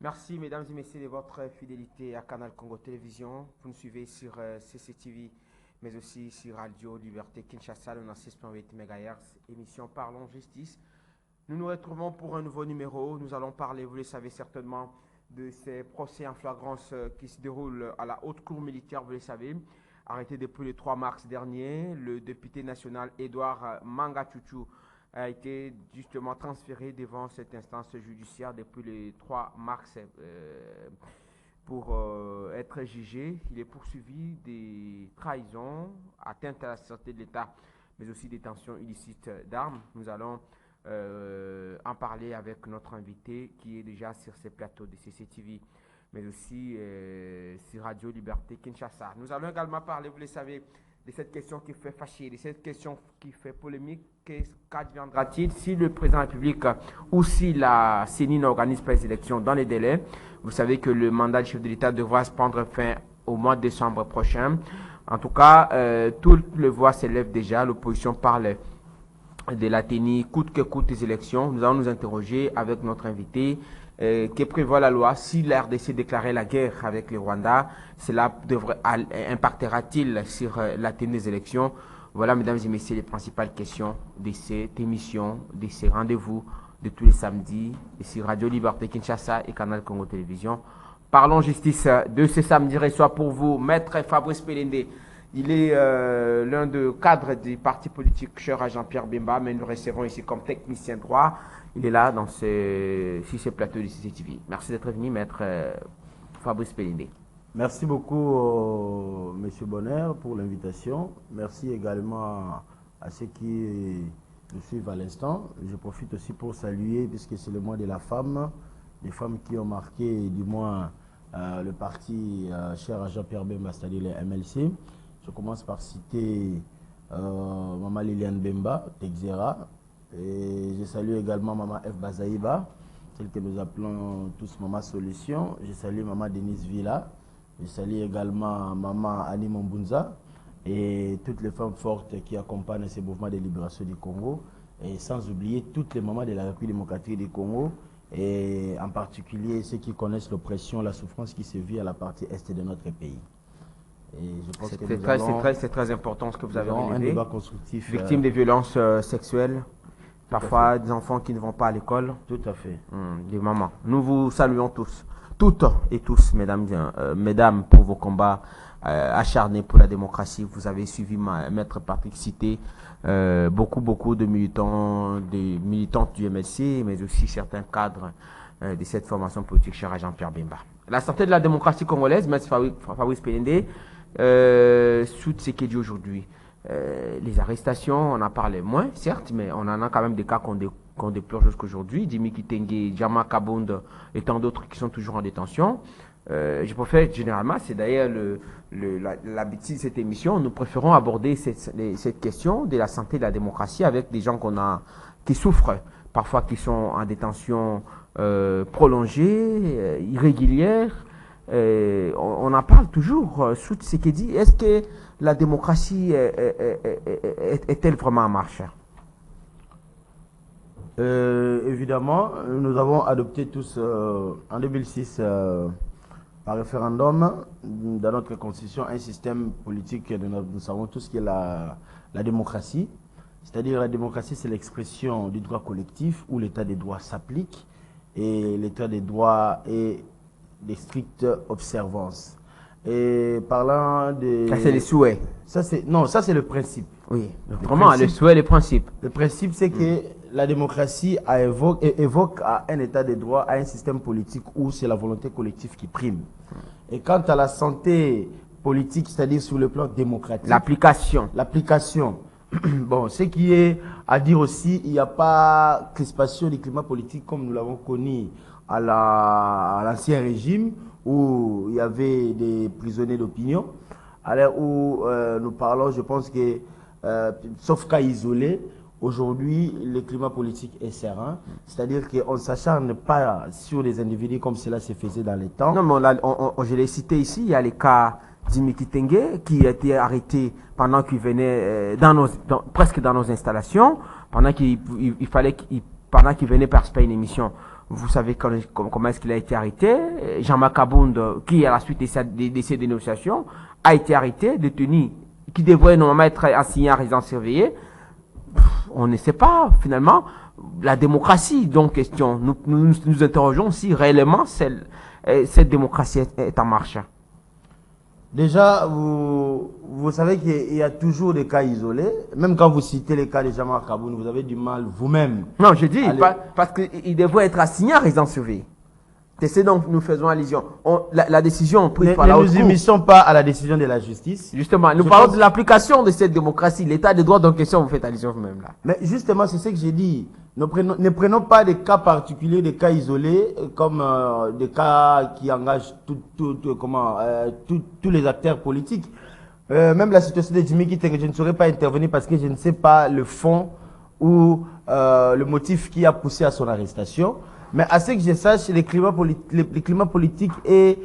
Merci mesdames et messieurs de votre fidélité à Canal Congo Télévision. Vous nous suivez sur CCTV, mais aussi sur Radio Liberté Kinshasa, 96.8 MHz, émission Parlons Justice. Nous nous retrouvons pour un nouveau numéro. Nous allons parler, vous le savez certainement, de ces procès en flagrance qui se déroulent à la haute cour militaire, vous le savez. Arrêté depuis le 3 mars dernier, le député national Edouard Manga-Chouchou a été justement transféré devant cette instance judiciaire depuis le 3 mars pour être jugé. Il est poursuivi des trahisons, atteinte à la sûreté de l'État, mais aussi détention illicite d'armes. Nous allons en parler avec notre invité qui est déjà sur ces plateaux de CCTV, mais aussi sur Radio Liberté Kinshasa. Nous allons également parler, vous le savez, de cette question qui fait fâcher, de cette question qui fait polémique. Qu'adviendra-t-il si le président de la République ou si la CENI n'organise pas les élections dans les délais? Vous savez que le mandat du chef de l'État devra se prendre fin au mois de décembre prochain. En tout cas, toutes les voix s'élèvent déjà. L'opposition parle de la tenue coûte que coûte des élections. Nous allons nous interroger avec notre invité. Que prévoit la loi si la RDC déclarait la guerre avec le Rwanda? Cela impactera-t-il sur la tenue des élections? Voilà, mesdames et messieurs, les principales questions de cette émission, de ces rendez-vous de tous les samedis sur Radio Liberté Kinshasa et Canal Congo Télévision. Parlons justice de ce samedi reçoit pour vous Maître Fabrice Pelende. Il est l'un des cadres du parti politique cher à Jean-Pierre Bemba, mais nous le recevons ici comme technicien droit. Il est là sur ces plateaux de CCTV. Merci d'être venu, Maître Fabrice Pelende. Merci beaucoup, Monsieur Bonheur, pour l'invitation. Merci également à ceux qui nous suivent à l'instant. Je profite aussi pour saluer, puisque c'est le mois de la femme, les femmes qui ont marqué, du moins, le parti cher à Jean-Pierre Bemba, c'est-à-dire le MLC. Je commence par citer Maman Liliane Bemba, Texera. Et je salue également Maman F. Bazaïba, celle que nous appelons tous Maman Solution. Je salue Maman Denise Villa. Je salue également Maman Annie Mombunza et toutes les femmes fortes qui accompagnent ces mouvements de libération du Congo. Et sans oublier toutes les mamans de la République démocratique du Congo. Et en particulier ceux qui connaissent l'oppression, la souffrance qui se vit à la partie est de notre pays. C'est très important ce que vous avez relevé. Un débat constructif. Victimes de violences sexuelles, parfois des enfants qui ne vont pas à l'école. Tout à fait. Des mamans. Nous vous saluons tous, toutes et tous, mesdames, pour vos combats acharnés pour la démocratie. Vous avez suivi Maître Patrick citer beaucoup de militantes du MLC, mais aussi certains cadres de cette formation politique chère à Jean-Pierre Bemba. La santé de la démocratie congolaise, Maître Fabrice Pelende, sous ce qui est dit aujourd'hui, les arrestations, on en parlait moins, certes, mais on en a quand même des cas qu'on déplore jusqu'aujourd'hui. Dimi Kitenge, Djama Kabund et tant d'autres qui sont toujours en détention. Je préfère généralement, c'est d'ailleurs l'habitude de cette émission, nous préférons aborder cette question de la santé de la démocratie avec des gens qui souffrent, parfois qui sont en détention prolongée, irrégulière. On en parle toujours sous ce qui est dit. Est-ce que la démocratie est-elle vraiment en marche? Évidemment, nous avons adopté tous en 2006 par référendum dans notre constitution un système politique. Nous savons tous ce qu'est la démocratie. C'est-à-dire la démocratie, c'est l'expression du droit collectif où l'état des droits s'applique et l'état des droits est des strictes observances. Et parlant de... Ça, c'est les souhaits. Ça, c'est le principe. Oui. Comment le souhait, les principes? Le principe, c'est que la démocratie évoque à un état de droit, à un système politique où c'est la volonté collective qui prime. Et quant à la santé politique, c'est-à-dire sur le plan démocratique... L'application. Bon, ce qui est à dire aussi, il n'y a pas crispation du climat politique comme nous l'avons connu à l'ancien régime où il y avait des prisonniers d'opinion. À l'heure où nous parlons, je pense que, sauf cas isolé, aujourd'hui, le climat politique est serein. C'est-à-dire qu'on ne s'acharne pas sur les individus comme cela se faisait dans les temps. Non, mais je l'ai cité ici, il y a les cas Dimi Kitenge qui a été arrêté pendant qu'il venait presque dans nos installations, pendant qu'il venait participer à une émission. vous savez comment est-ce qu'il a été arrêté. Jean-Marc Abound, qui à la suite de ces dénonciations, a été arrêté, détenu, qui devrait normalement être assigné à résidence surveillée. On ne sait pas, finalement, la démocratie, donc question. Nous interrogeons si réellement cette démocratie est en marche. Déjà, vous savez qu'il y a toujours des cas isolés. Même quand vous citez les cas de Jean-Marc Abound, vous avez du mal vous-même. Non, je dis, parce qu'il devrait être assigné à résidence surveillée. C'est ce dont nous faisons allusion. La décision prise par la haute cour. Ne nous immisçons pas à la décision de la justice. Justement, nous parlons de l'application de cette démocratie. L'état de droit dont question, vous faites allusion vous-même là. Mais justement, c'est ce que j'ai dit. Ne prenons pas des cas particuliers, des cas isolés, comme des cas qui engagent tous les acteurs politiques. Même la situation de Jimmy Kitenge, je ne saurais pas intervenir parce que je ne sais pas le fond ou le motif qui a poussé à son arrestation. Mais à ce que je sache, le climat politique est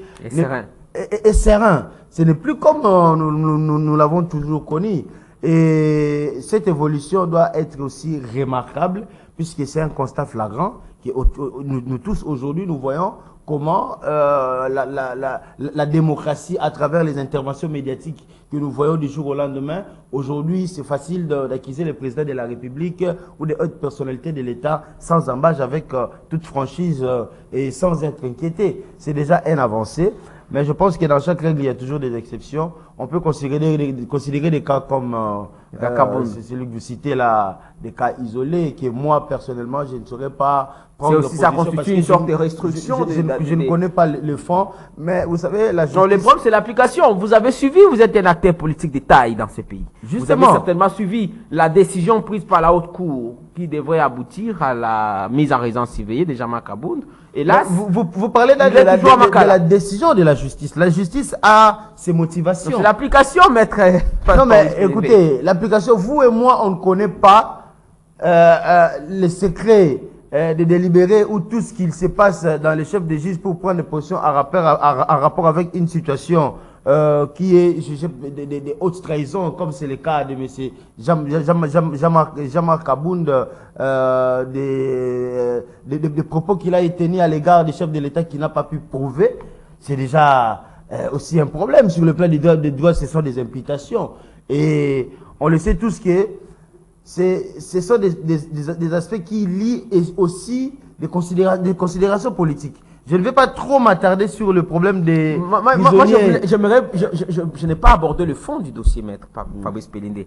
serein. Ce n'est plus comme nous l'avons toujours connu. Et cette évolution doit être aussi remarquable, puisque c'est un constat flagrant. Nous tous aujourd'hui, nous voyons comment la démocratie, à travers les interventions médiatiques que nous voyons du jour au lendemain, aujourd'hui c'est facile d'accuser le président de la République ou des hautes personnalités de l'État sans embâche, avec toute franchise et sans être inquiété. C'est déjà une avancée. Mais je pense que dans chaque règle, il y a toujours des exceptions. On peut considérer des cas comme celui que vous citez là, des cas isolés, que moi, personnellement, je ne saurais pas prendre aussi, ça constitue une sorte de restriction. Je ne connais pas le fond, mais vous savez, la justice... Non, le problème, c'est l'application. Vous avez suivi, vous êtes un acteur politique de taille dans ce pays. Justement. Vous avez certainement suivi la décision prise par la haute cour qui devrait aboutir à la mise en résidence surveillée de Jean-Marc Abound. Et là, vous parlez de la décision de la justice. La justice a ses motivations. C'est l'application, maître. Non, mais écoutez, l'application, vous et moi, on ne connaît pas les secrets de délibérer ou tout ce qu'il se passe dans les chefs de juges pour prendre des positions en rapport avec une situation qui est jugée des hautes trahisons, comme c'est le cas de M. Jean-Marc Abound, des propos qu'il a tenus à l'égard des chefs de l'État qui n'a pas pu prouver. C'est déjà aussi un problème. Sur le plan des droits, ce sont des imputations. Et on le sait tous que ce sont des aspects qui lient aussi des considérations politiques. Je ne vais pas trop m'attarder sur le problème des je n'ai pas abordé le fond du dossier, maître Fabrice Pelinde.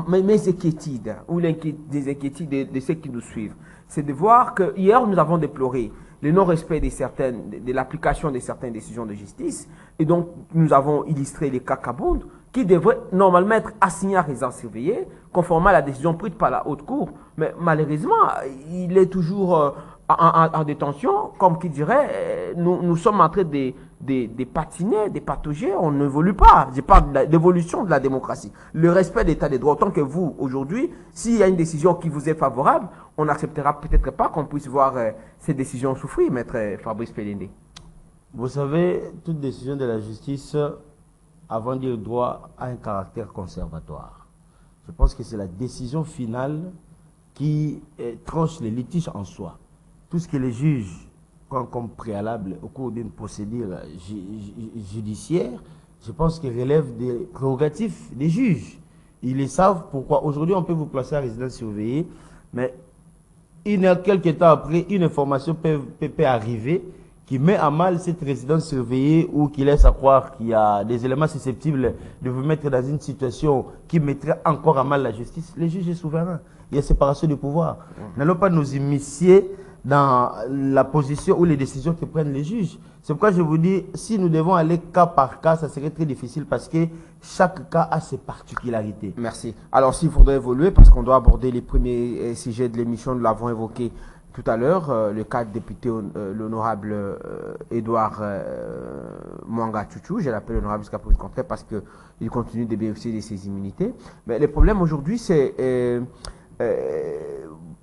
Mes inquiétudes, ou des inquiétudes de ceux qui nous suivent, c'est de voir que hier nous avons déploré le non-respect de l'application de certaines décisions de justice, et donc nous avons illustré les cas Abound, qui devrait normalement être assigné à résidence surveillée, conformément à la décision prise par la haute cour. Mais malheureusement, il est toujours en détention, comme qui dirait, nous sommes en train de patiner, de patauger, on n'évolue pas. Je parle d'évolution de la démocratie, le respect de l'état des droits. Autant que vous, aujourd'hui, s'il y a une décision qui vous est favorable, on n'acceptera peut-être pas qu'on puisse voir cette décision souffrir, maître Fabrice Pelinde. Vous savez, toute décision de la justice, avant de dire droit, a un caractère conservatoire. Je pense que c'est la décision finale qui tranche les litiges en soi. Tout ce que les juges, comme préalable au cours d'une procédure judiciaire, je pense qu'il relève des prérogatives des juges. Ils le savent pourquoi. Aujourd'hui, on peut vous placer à résidence surveillée, mais quelques temps après, une information peut arriver qui met à mal cette résidence surveillée ou qui laisse à croire qu'il y a des éléments susceptibles de vous mettre dans une situation qui mettrait encore à mal la justice. Les juges sont souverains. Il y a séparation du pouvoir. N'allons pas nous immiscer dans la position ou les décisions que prennent les juges. C'est pourquoi je vous dis, si nous devons aller cas par cas, ça serait très difficile parce que chaque cas a ses particularités. Merci. Alors, s'il faudrait évoluer, parce qu'on doit aborder les premiers sujets de l'émission, nous l'avons évoqué tout à l'heure, le cas du député, l'honorable Edouard Mwanga Chouchou, je l'appelle l'honorable jusqu'à preuve du contraire parce qu'il continue de bénéficier de ses immunités. Mais le problème aujourd'hui, c'est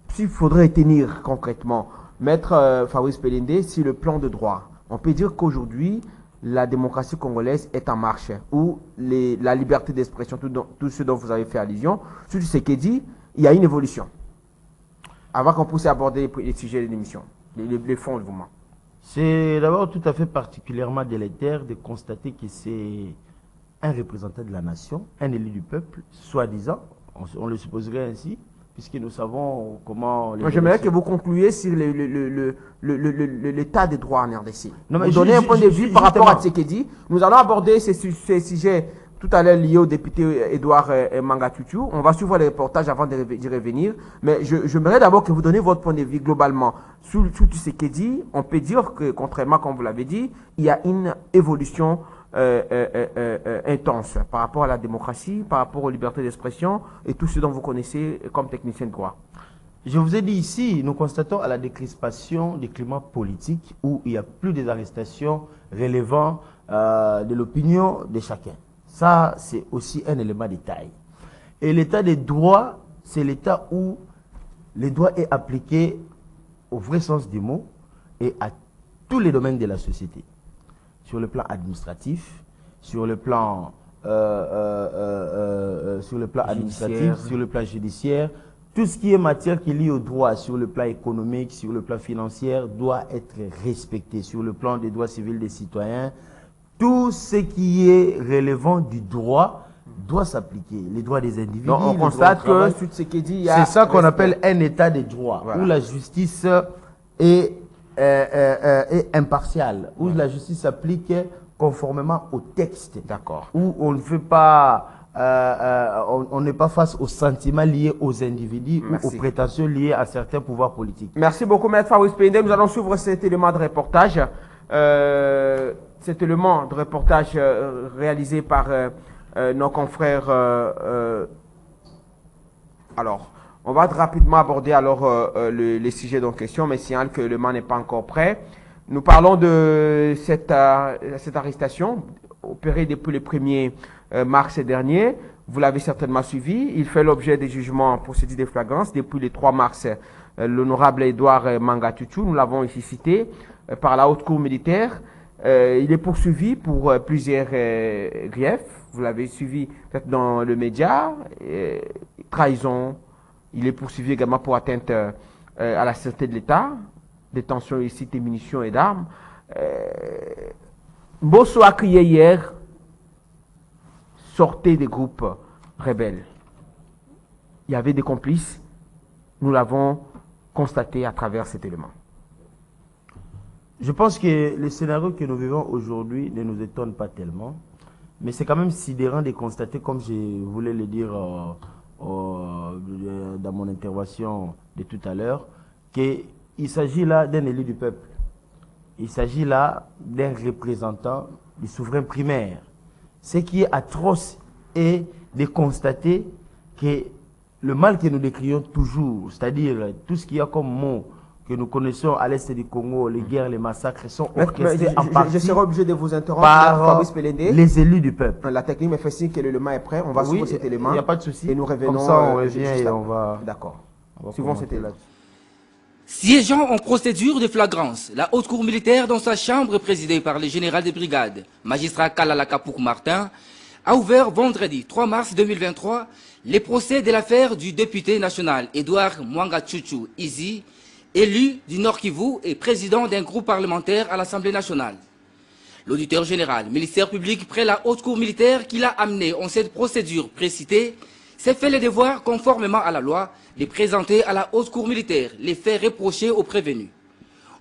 s'il faudrait tenir concrètement, maître Fabrice Pelinde, sur le plan de droit, on peut dire qu'aujourd'hui, la démocratie congolaise est en marche, où la liberté d'expression, tout ce dont vous avez fait allusion, sur ce qui est dit, il y a une évolution. avant qu'on puisse aborder les sujets de l'émission, les fonds du mouvement? C'est d'abord tout à fait particulièrement délétère de constater que c'est un représentant de la nation, un élu du peuple, soi-disant, on le supposerait ainsi, puisque nous savons comment... J'aimerais que vous concluiez sur l'état des droits en RDC. Non, mais vous donnez un point de vue par rapport à Tshisekedi. Nous allons aborder ces sujets tout à l'heure liés au député Edouard Manga Tutu. On va suivre les reportages avant d'y revenir. Mais j'aimerais d'abord que vous donniez votre point de vue globalement. Sur Tshisekedi, on peut dire que, contrairement, comme vous l'avez dit, il y a une évolution intense par rapport à la démocratie, par rapport aux libertés d'expression et tout ce dont vous connaissez comme technicien de droit. Je vous ai dit ici, nous constatons à la décrispation des climats politiques où il n'y a plus des arrestations relevant de l'opinion de chacun. Ça, c'est aussi un élément de taille. Et l'état des droits, c'est l'état où le droit est appliqué au vrai sens du mot et à tous les domaines de la société. Sur le plan administratif, sur le plan administratif, sur le plan judiciaire, tout ce qui est matière qui est liée au droit sur le plan économique, sur le plan financier, doit être respecté. Sur le plan des droits civils des citoyens, tout ce qui est relevant du droit doit s'appliquer. Les droits des individus. Donc on constate que c'est ça qu'on appelle un état de droit, voilà, où la justice est impartiale, où la justice s'applique conformément au texte. D'accord. Où on ne fait pas, on n'est pas face aux sentiments liés aux individus ou aux prétentions liées à certains pouvoirs politiques. Merci beaucoup, Maître Fabrice Pende. Nous allons suivre cet élément de reportage. Cet élément de reportage réalisé par nos confrères. Alors, on va rapidement aborder alors les sujets en question, mais signale que le man n'est pas encore prêt. Nous parlons de cette arrestation opérée depuis le 1er mars dernier. Vous l'avez certainement suivi. Il fait l'objet des jugements en procédure de flagrance depuis le 3 mars. L'honorable Edouard Manga Tutu, nous l'avons ici cité, par la haute cour militaire. Il est poursuivi pour plusieurs griefs. Vous l'avez suivi peut-être dans le média. Trahison. Il est poursuivi également pour atteinte à la sûreté de l'État, détention illicite de munitions et d'armes. Bosso a crié hier, sortez des groupes rebelles. Il y avait des complices. Nous l'avons constaté à travers cet élément. Je pense que le scénario que nous vivons aujourd'hui ne nous étonne pas tellement, mais c'est quand même sidérant de constater, comme je voulais le dire dans mon intervention de tout à l'heure, qu'il s'agit là d'un élu du peuple. Il s'agit là d'un représentant du souverain primaire. Ce qui est atroce est de constater que le mal que nous décrions toujours, c'est-à-dire tout ce qu'il y a comme mot que nous connaissons à l'est du Congo, les guerres, les massacres, sont orchestrés en partie je serai obligé de vous interrompre par les élus du peuple. La technique me fait signe que l'élément est prêt. On va suivre cet élément. Il n'y a pas de souci. Et nous revenons. Comme ça, on revient et on va... D'accord. Suivons cet élément. Siégeant en procédure de flagrance, la haute cour militaire, dans sa chambre présidée par le général de brigade, magistrat Kalala Kapouk Martin, a ouvert vendredi 3 mars 2023 les procès de l'affaire du député national Edouard Manga Tutu Izi, élu du Nord Kivu et président d'un groupe parlementaire à l'Assemblée nationale. L'auditeur général, ministère public près la haute cour militaire qui l'a amené en cette procédure précitée, s'est fait le devoir, conformément à la loi, de présenter à la haute cour militaire les faits reprochés aux prévenus.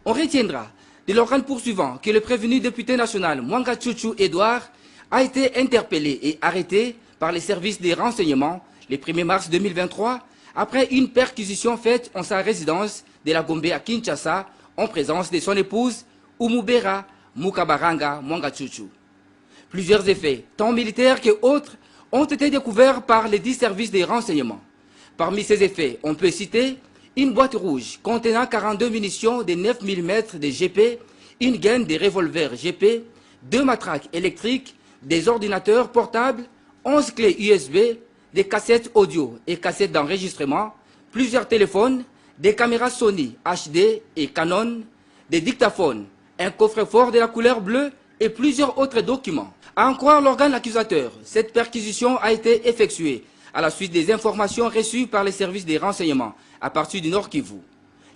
On retiendra de l'organe poursuivant que le prévenu député national Manga Tutu Edouard a été interpellé et arrêté par les services des renseignements le 1er mars 2023 après une perquisition faite en sa résidence de la Gombe à Kinshasa en présence de son épouse Umubera Mukabaranga Manga Tutu. Plusieurs effets, tant militaires que autres, ont été découverts par les 10 services des renseignements. Parmi ces effets, on peut citer une boîte rouge contenant 42 munitions de 9 mm de GP, une gaine de revolvers GP, 2 matraques électriques, des ordinateurs portables, 11 clés USB, des cassettes audio et cassettes d'enregistrement, plusieurs téléphones, des caméras Sony HD et Canon, des dictaphones, un coffre-fort de la couleur bleue et plusieurs autres documents. À en croire l'organe accusateur, cette perquisition a été effectuée à la suite des informations reçues par les services des renseignements à partir du Nord Kivu.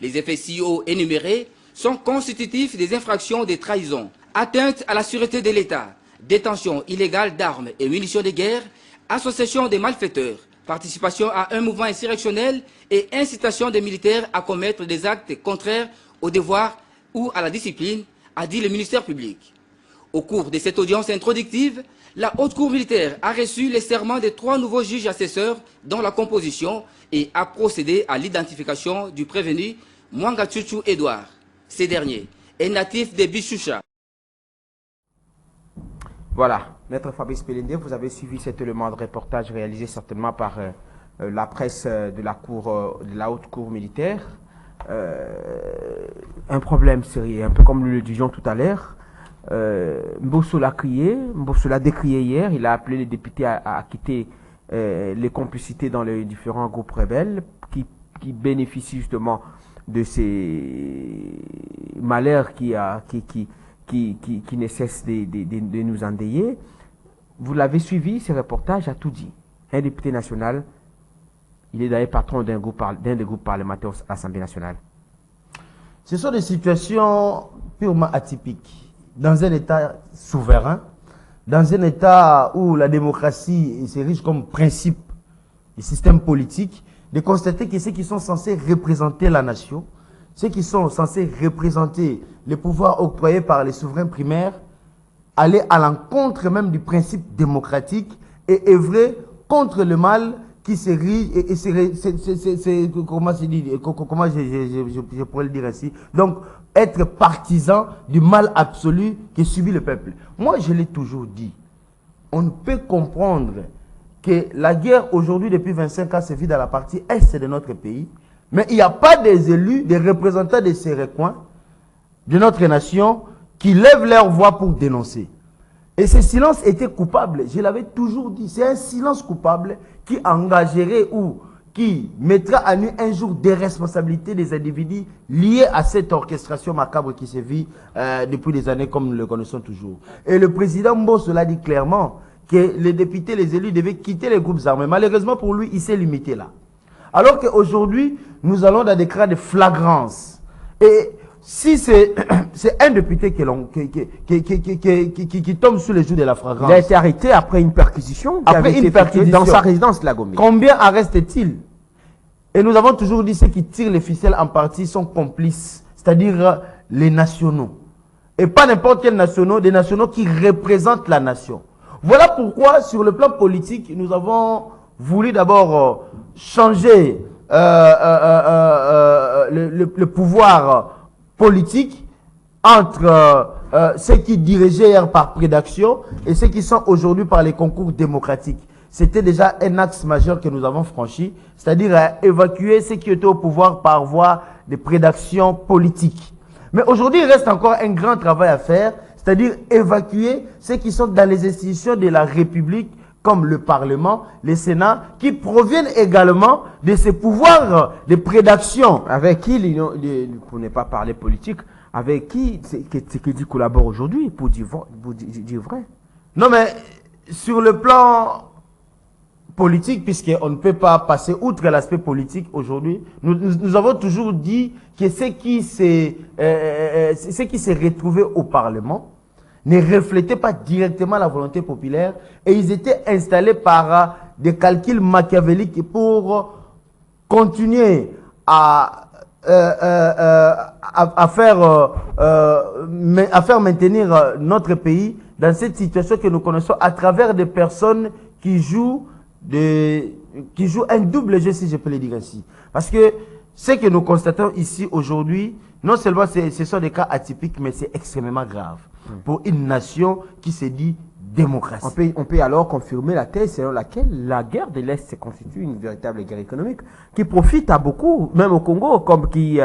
Les effets ci-haut énumérés sont constitutifs des infractions de trahison, atteinte à la sûreté de l'État, détention illégale d'armes et munitions de guerre, association des malfaiteurs, participation à un mouvement insurrectionnel et incitation des militaires à commettre des actes contraires au devoir ou à la discipline, a dit le ministère public. Au cours de cette audience introductive, la Haute Cour militaire a reçu les serments des 3 nouveaux juges assesseurs dans la composition et a procédé à l'identification du prévenu Mwanga Chuchu Edouard. Ce dernier est natif de Bichoucha. Voilà, Maître Fabrice Pelende, vous avez suivi cet élément de reportage réalisé certainement par la presse de la Haute Cour militaire. Un problème sérieux, un peu comme nous le disions tout à l'heure. Mbosso l'a crié, Mbosso l'a décrié hier, il a appelé les députés à quitter les complicités dans les différents groupes rebelles qui bénéficient justement de ces malheurs qui ne cessent de nous endayer. Vous l'avez suivi, ce reportage a tout dit. Un député national, il est d'ailleurs patron d'un des groupes parlementaires à l'Assemblée nationale. Ce sont des situations purement atypiques. Dans un État souverain, dans un État où la démocratie est riche comme principe du système politique, de constater que ceux qui sont censés représenter la nation, ceux qui sont censés représenter les pouvoirs octroyés par les souverains primaires, aller à l'encontre même du principe démocratique et œuvrer contre le mal qui se rit et comment je pourrais le dire ainsi. Donc, être partisan du mal absolu que subit le peuple. Moi, je l'ai toujours dit. On ne peut comprendre que la guerre aujourd'hui, depuis 25 ans, se vit dans la partie est de notre pays. Mais il n'y a pas des élus, des représentants de ces recoins de notre nation qui lèvent leur voix pour dénoncer. Et ce silence était coupable, je l'avais toujours dit. C'est un silence coupable qui engagerait ou qui mettra à nu un jour des responsabilités des individus liés à cette orchestration macabre qui se vit depuis des années comme nous le connaissons toujours. Et le président Mbosso l'a dit clairement que les députés, les élus devaient quitter les groupes armés. Malheureusement pour lui, il s'est limité là. Alors qu'aujourd'hui, nous allons dans des cas de flagrance. Et si c'est un député qui tombe sous les joues de la flagrance. Il a été arrêté après une perquisition. Dans sa résidence de la Gombe. Combien arreste-t-il? Et nous avons toujours dit ceux qui tirent les ficelles en partie sont complices, c'est-à-dire les nationaux. Et pas n'importe quels nationaux, des nationaux qui représentent la nation. Voilà pourquoi, sur le plan politique, nous avons voulu d'abord changer le pouvoir politique entre ceux qui dirigeaient hier par prédaction et ceux qui sont aujourd'hui par les concours démocratiques. C'était déjà un axe majeur que nous avons franchi, c'est-à-dire évacuer ceux qui étaient au pouvoir par voie de prédaction politique. Mais aujourd'hui, il reste encore un grand travail à faire, c'est-à-dire évacuer ceux qui sont dans les institutions de la République, comme le Parlement, le Sénat, qui proviennent également de ces pouvoirs de prédaction. Avec qui, pour ne pas parler politique, avec qui il collabore aujourd'hui, pour dire vrai? Non, mais sur le plan politique, puisqu'on ne peut pas passer outre l'aspect politique aujourd'hui, nous avons toujours dit que ceux qui se retrouvaient au Parlement ne reflétaient pas directement la volonté populaire et ils étaient installés par des calculs machiavéliques pour continuer à faire maintenir notre pays dans cette situation que nous connaissons à travers des personnes qui jouent un double jeu, si je peux le dire ainsi. Parce que ce que nous constatons ici aujourd'hui, non seulement ce sont des cas atypiques, mais c'est extrêmement grave pour une nation qui se dit démocratie. On peut alors confirmer la thèse selon laquelle la guerre de l'Est se constitue une véritable guerre économique qui profite à beaucoup, même au Congo, comme qui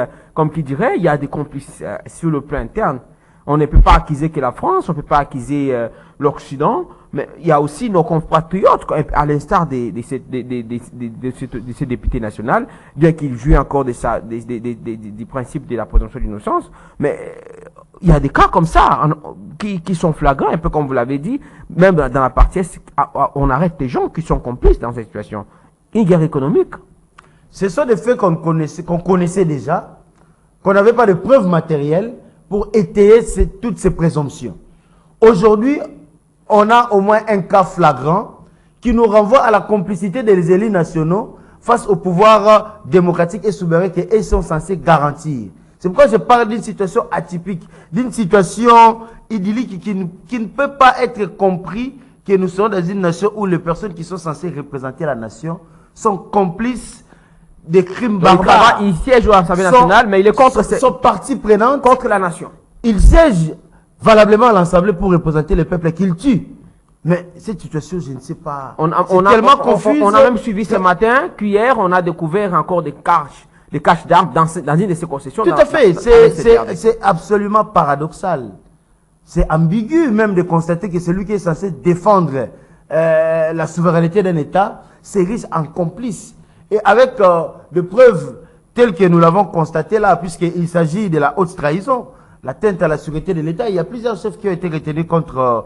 dirait, il y a des complices sur le plan interne. On ne peut pas accuser que la France, on ne peut pas accuser l'Occident, mais il y a aussi nos compatriotes, à l'instar de ces députés nationaux, bien qu'ils jouent encore du principe de la présomption d'innocence, mais il y a des cas comme ça qui sont flagrants, un peu comme vous l'avez dit, même dans la partie Est, on arrête des gens qui sont complices dans cette situation. Une guerre économique. Ce sont des faits qu'on connaissait déjà, qu'on n'avait pas de preuves matérielles pour étayer toutes ces présomptions. Aujourd'hui, on a au moins un cas flagrant qui nous renvoie à la complicité des élus nationaux face au pouvoir démocratique et souverain qu'ils sont censés garantir. C'est pourquoi je parle d'une situation atypique, d'une situation idyllique qui ne peut pas être compris que nous sommes dans une nation où les personnes qui sont censées représenter la nation sont complices des crimes barbares. Il siège à l'Assemblée nationale, mais il est contre son partie prenante contre la nation. Il siège valablement à l'Assemblée pour représenter le peuple qu'il tue. Mais cette situation, je ne sais pas. On a même suivi ce matin qu'hier, on a découvert encore des caches d'armes dans une de ces concessions. Tout à fait. C'est absolument paradoxal. C'est ambigu même de constater que celui qui est censé défendre la souveraineté d'un État s'érige en complice. Et avec des preuves telles que nous l'avons constaté là, puisqu'il s'agit de la haute trahison, l'atteinte à la sûreté de l'État, il y a plusieurs chefs qui ont été retenus contre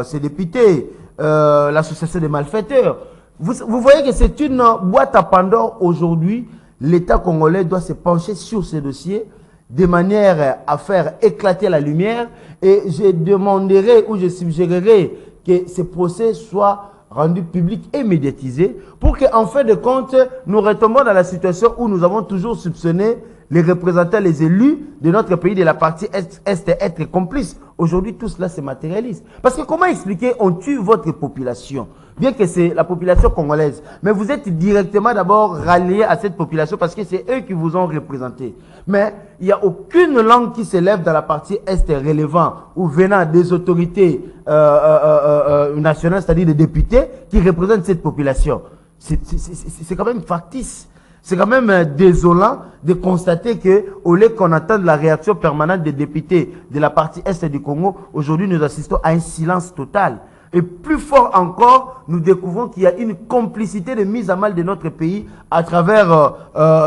ces députés, l'association des malfaiteurs. Vous voyez que c'est une boîte à Pandore aujourd'hui. L'État congolais doit se pencher sur ces dossiers de manière à faire éclater la lumière, et je demanderai ou je suggérerai que ces procès soient rendus publics et médiatisés pour qu'en fin de compte, nous retombons dans la situation où nous avons toujours soupçonné les représentants, les élus de notre pays, de la partie Est être complices. Aujourd'hui, tout cela se matérialise. Parce que comment expliquer, on tue votre population, bien que c'est la population congolaise, mais vous êtes directement d'abord rallié à cette population parce que c'est eux qui vous ont représenté. Mais il n'y a aucune langue qui s'élève dans la partie Est relevant ou venant des autorités nationales, c'est-à-dire des députés qui représentent cette population. C'est quand même factice. C'est quand même désolant de constater que, au lieu qu'on attende la réaction permanente des députés de la partie Est du Congo, aujourd'hui nous assistons à un silence total. Et plus fort encore, nous découvrons qu'il y a une complicité de mise à mal de notre pays à travers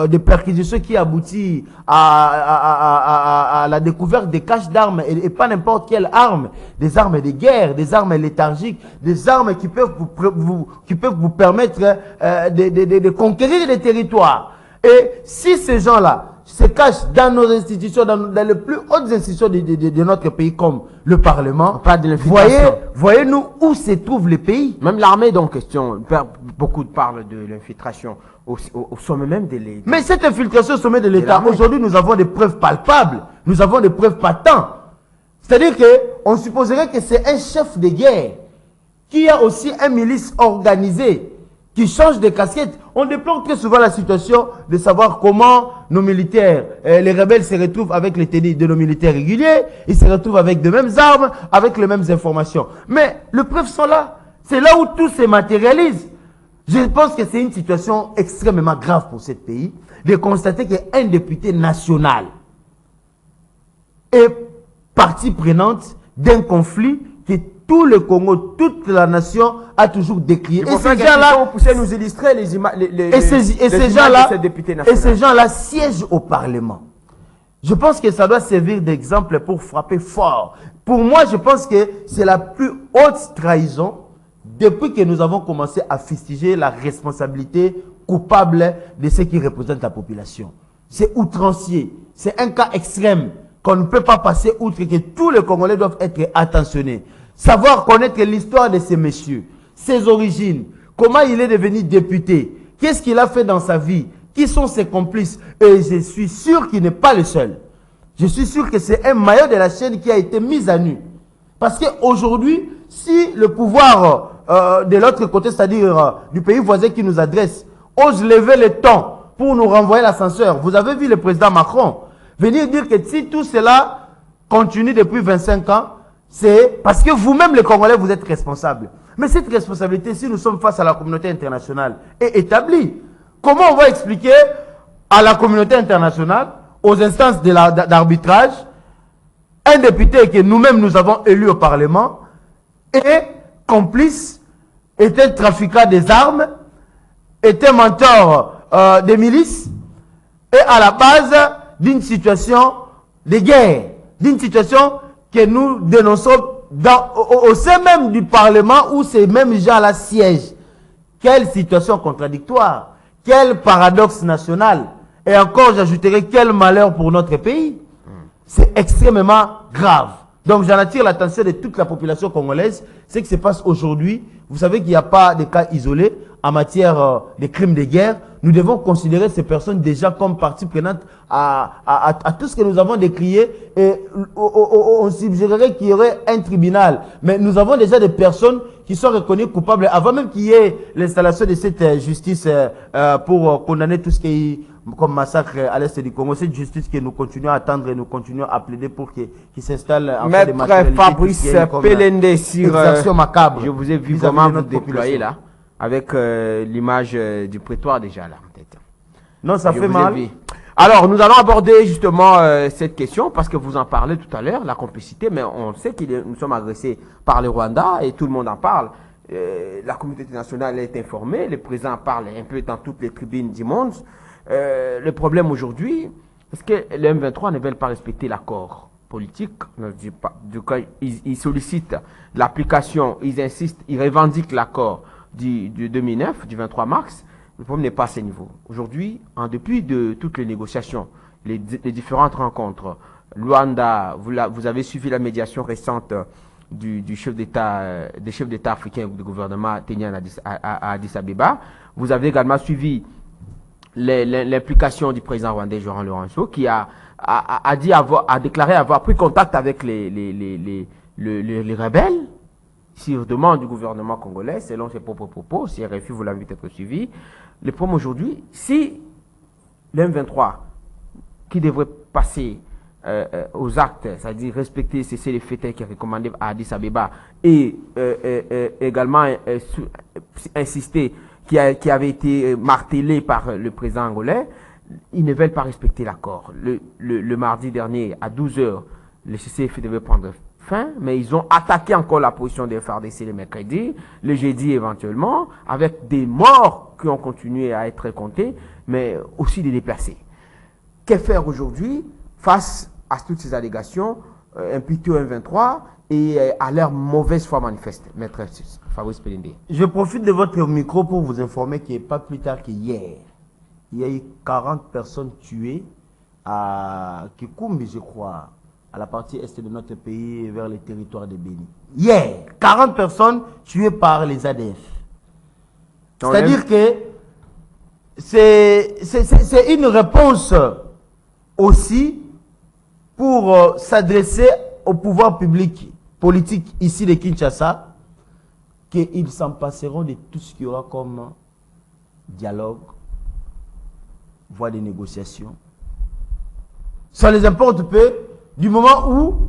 des perquisitions qui aboutissent à la découverte des caches d'armes, et pas n'importe quelle arme, des armes de guerre, des armes léthargiques, des armes qui peuvent vous permettre de conquérir des territoires. Et si ces gens-là se cachent dans nos institutions, dans les plus hautes institutions de notre pays, comme le Parlement, voyez-nous où se trouve le pays. Même l'armée, donc, question, beaucoup parlent de l'infiltration au sommet même de l'État. Mais cette infiltration au sommet de l'État, aujourd'hui, nous avons des preuves palpables, nous avons des preuves patentes. C'est-à-dire qu'on supposerait que c'est un chef de guerre qui a aussi un milice organisé, qui change de casquette. On déplore très souvent la situation de savoir comment nos militaires, les rebelles se retrouvent avec les tenues de nos militaires réguliers, ils se retrouvent avec de mêmes armes, avec les mêmes informations. Mais les preuves sont là. C'est là où tout se matérialise. Je pense que c'est une situation extrêmement grave pour ce pays de constater qu'un député national est partie prenante d'un conflit qui tout le Congo, toute la nation a toujours décrié. Et ces gens-là, nous illustrer les images et ces gens-là siègent au Parlement. Je pense que ça doit servir d'exemple pour frapper fort. Pour moi, je pense que c'est la plus haute trahison depuis que nous avons commencé à fustiger la responsabilité coupable de ceux qui représentent la population. C'est outrancier. C'est un cas extrême qu'on ne peut pas passer outre, que tous les Congolais doivent être attentionnés. Savoir connaître l'histoire de ces messieurs, ses origines, comment il est devenu député, qu'est-ce qu'il a fait dans sa vie, qui sont ses complices. Et je suis sûr qu'il n'est pas le seul. Je suis sûr que c'est un maillot de la chaîne qui a été mis à nu. Parce qu'aujourd'hui, si le pouvoir de l'autre côté, c'est-à-dire du pays voisin qui nous adresse, ose lever le ton pour nous renvoyer l'ascenseur, vous avez vu le président Macron venir dire que si tout cela continue depuis 25 ans, c'est parce que vous-même, les Congolais, vous êtes responsables. Mais cette responsabilité, si nous sommes face à la communauté internationale, est établie. Comment on va expliquer à la communauté internationale, aux instances d'arbitrage, un député que nous-mêmes nous avons élu au Parlement est complice, était trafiquant des armes, était mentor des milices, et à la base d'une situation de guerre, d'une situation que nous dénonçons au sein même du Parlement où ces mêmes gens-là siègent. Quelle situation contradictoire, Quel paradoxe national. Et encore, j'ajouterai quel malheur pour notre pays. C'est extrêmement grave. Donc, j'en attire l'attention de toute la population congolaise. Ce qui se passe aujourd'hui, vous savez qu'il n'y a pas de cas isolés en matière de crimes de guerre. Nous devons considérer ces personnes déjà comme partie prenante à tout ce que nous avons décrié. Et on suggérerait qu'il y aurait un tribunal. Mais nous avons déjà des personnes qui sont reconnues coupables avant même qu'il y ait l'installation de cette justice pour condamner tout ce qui est comme massacre à l'est du Congo. Cette justice que nous continuons à attendre et nous continuons à plaider pour qu'il s'installe en fait Maître Fabrice Pelende sur macabre. Je vous ai vu comment vous déployer là, avec l'image du prétoire déjà là en tête. Non, ça fait mal. Alors, nous allons aborder justement cette question parce que vous en parlez tout à l'heure, la complicité, mais on sait que nous sommes agressés par le Rwanda et tout le monde en parle. La communauté internationale est informée, le président parle un peu dans toutes les tribunes du monde. Le problème aujourd'hui, est-ce que les M23 ne veulent pas respecter l'accord politique? Du coup, ils sollicitent l'application, ils insistent, ils revendiquent l'accord du 2009, du 23 mars. Le problème n'est pas à ce niveau. Aujourd'hui, en dépit de toutes les négociations, les différentes rencontres, Luanda, vous avez suivi la médiation récente du chef d'État, des chefs d'État africains du gouvernement kenyan à Addis Abeba. Vous avez également suivi l'implication du président rwandais Jean Lorenzo qui a déclaré avoir pris contact avec les rebelles sur demande du gouvernement congolais, selon ses propres propos. Si RFI vous l'avez peut-être suivi. Le problème aujourd'hui, si l'M23 qui devrait passer aux actes, c'est-à-dire respecter, cesser les faits qui est recommandé à Addis Abeba et également insister qui avait été martelé par le président angolais, ils ne veulent pas respecter l'accord. Le mardi dernier, à 12h, le CCF devait prendre fin, mais ils ont attaqué encore la position des FARDC le mercredi, le jeudi éventuellement, avec des morts qui ont continué à être comptés, mais aussi des déplacés. Que faire aujourd'hui face à toutes ces allégations imputées au M23 et à leur mauvaise foi manifeste, Maître Fabrice Pelende? Je profite de votre micro pour vous informer qu'il n'y a pas plus tard qu'hier, il y a eu 40 personnes tuées à Kikumbi, je crois, à la partie est de notre pays, vers les territoires de Béni. Hier, 40 personnes tuées par les ADF. C'est-à-dire que c'est une réponse aussi pour s'adresser au pouvoir public, politique ici de Kinshasa, qu'ils s'en passeront de tout ce qu'il y aura comme dialogue, voie de négociation. Ça les importe peu du moment où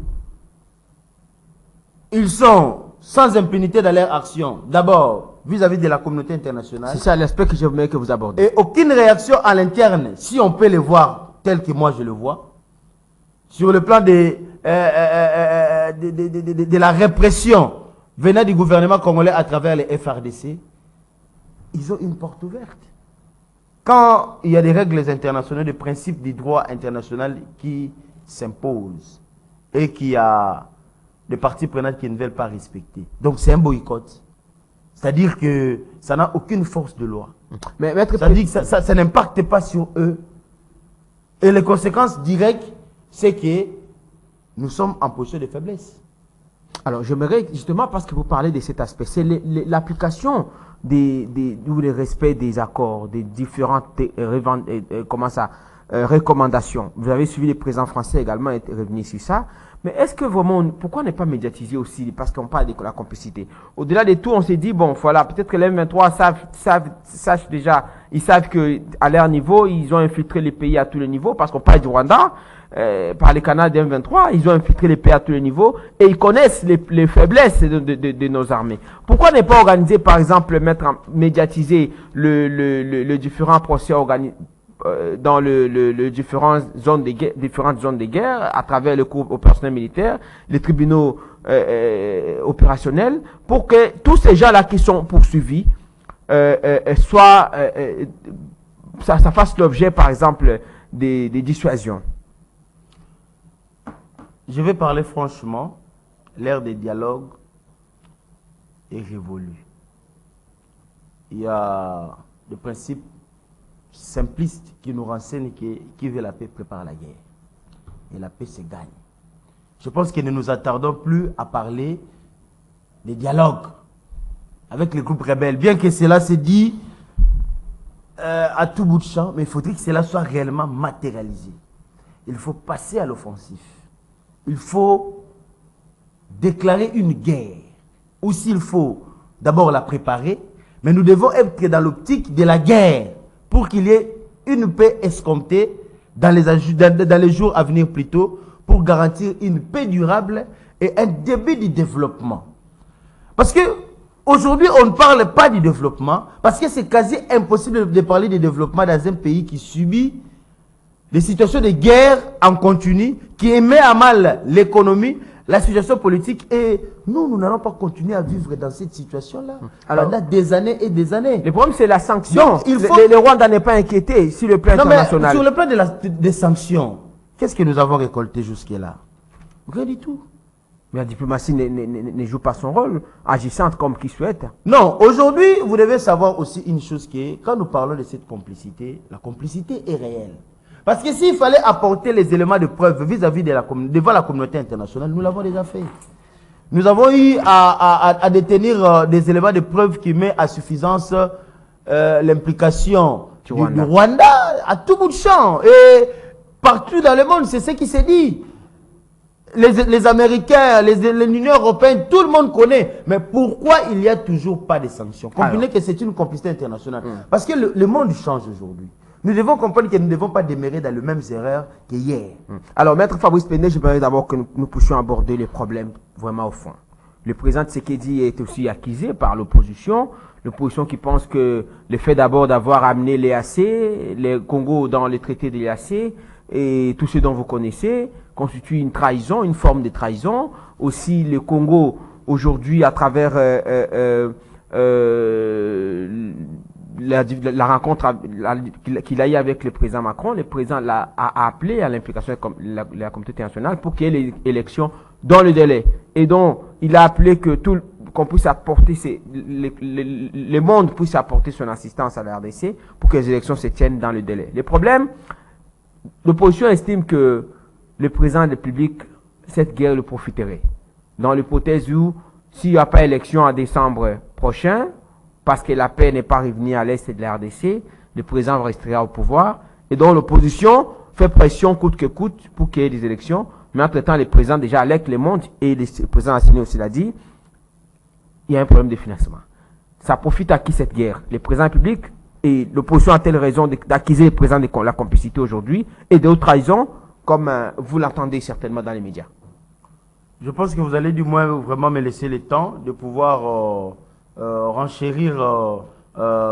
ils sont sans impunité dans leur action. D'abord, vis-à-vis de la communauté internationale. C'est ça l'aspect que j'aimerais que vous abordez. Et aucune réaction à l'interne, si on peut le voir tel que moi je le vois, sur le plan de la répression venant du gouvernement congolais à travers les FRDC, ils ont une porte ouverte. Quand il y a des règles internationales, des principes du droit international qui s'imposent et qu'il y a des parties prenantes qui ne veulent pas respecter. Donc c'est un boycott. C'est-à-dire que ça n'a aucune force de loi. Mais maître, ça dit que ça n'impacte pas sur eux. Et les conséquences directes, c'est que nous sommes en position de faiblesse. Alors j'aimerais justement, parce que vous parlez de cet aspect, c'est l'application ou le respect des accords, des différentes recommandations. Vous avez suivi les présidents français également et revenu sur ça. Mais est-ce que vraiment, pourquoi ne pas médiatiser aussi, parce qu'on parle de la complicité? Au-delà de tout, on s'est dit, bon, voilà, peut-être que les M23 savent déjà, ils savent qu'à leur niveau, ils ont infiltré les pays à tous les niveaux, parce qu'on parle du Rwanda, par les canaux des M23, ils ont infiltré les pays à tous les niveaux, et ils connaissent les faiblesses de nos armées. Pourquoi ne pas organiser, par exemple, médiatiser le différent procès organisé dans différentes zones de guerre, à travers le cours opérationnel militaire, les tribunaux opérationnels, pour que tous ces gens-là qui sont poursuivis ça fasse l'objet, par exemple, des dissuasions. Je vais parler franchement, l'ère des dialogues est révolue. Il y a des principes simpliste qui nous renseigne que qui veut la paix prépare la guerre. Et la paix se gagne. Je pense que ne nous attardons plus à parler des dialogues avec les groupes rebelles. Bien que cela se dit à tout bout de champ, mais il faudrait que cela soit réellement matérialisé. Il faut passer à l'offensif. Il faut déclarer une guerre. Ou s'il faut d'abord la préparer, mais nous devons être dans l'optique de la guerre pour qu'il y ait une paix escomptée dans les jours à venir plutôt, pour garantir une paix durable et un début du développement. Parce que aujourd'hui, on ne parle pas du développement, parce que c'est quasi impossible de parler de développement dans un pays qui subit des situations de guerre en continu, qui met à mal l'économie, la situation politique, et nous n'allons pas continuer à vivre dans cette situation-là pendant des années et des années. Le problème, c'est la sanction. Donc, le Rwanda n'est pas inquiété sur le plan international. Sur le plan des sanctions, qu'est-ce que nous avons récolté jusque-là? Rien du tout. Mais la diplomatie ne joue pas son rôle, agissante comme qui souhaite. Non, aujourd'hui, vous devez savoir aussi une chose qui est, quand nous parlons de cette complicité, la complicité est réelle. Parce que s'il fallait apporter les éléments de preuve vis-à-vis devant la communauté internationale, nous l'avons déjà fait. Nous avons eu à détenir des éléments de preuve qui mettent à suffisance l'implication du Rwanda à tout bout de champ. Et partout dans le monde, c'est ce qui s'est dit. Les Américains, l'Union européenne, tout le monde connaît. Mais pourquoi il n'y a toujours pas de sanctions? Comprenez que c'est une complicité internationale. Parce que le monde change aujourd'hui. Nous devons comprendre que nous ne devons pas demeurer dans les mêmes erreurs qu'hier. Alors, Maître Fabrice Péné, je voudrais d'abord que nous puissions aborder les problèmes vraiment au fond. Le président Tshisekedi est aussi accusé par l'opposition. L'opposition qui pense que le fait d'abord d'avoir amené l'EAC, les Congo dans le traité de l'EAC, et tout ce dont vous connaissez, constitue une trahison, une forme de trahison. Aussi, le Congo, aujourd'hui, à travers la rencontre qu'il a eu avec le président Macron, le président a appelé à l'implication de la communauté internationale pour qu'il y ait les élections dans le délai. Et donc, il a appelé qu'on puisse apporter, le monde puisse apporter son assistance à la RDC pour que les élections se tiennent dans le délai. Le problème, l'opposition estime que le président de la République, cette guerre le profiterait. Dans l'hypothèse où, s'il n'y a pas élection en décembre prochain, parce que la paix n'est pas revenue à l'est de la RDC, le président restera au pouvoir. Et donc l'opposition fait pression coûte que coûte pour qu'il y ait des élections. Mais entre-temps, le président déjà avec le monde, et le président Assini aussi l'a dit, il y a un problème de financement. Ça profite à qui cette guerre? Le président de la République et l'opposition a-t-elle raison d'accuser le président de la complicité aujourd'hui et d'autres trahisons, comme vous l'entendez certainement dans les médias? Je pense que vous allez du moins vraiment me laisser le temps de pouvoir renchérir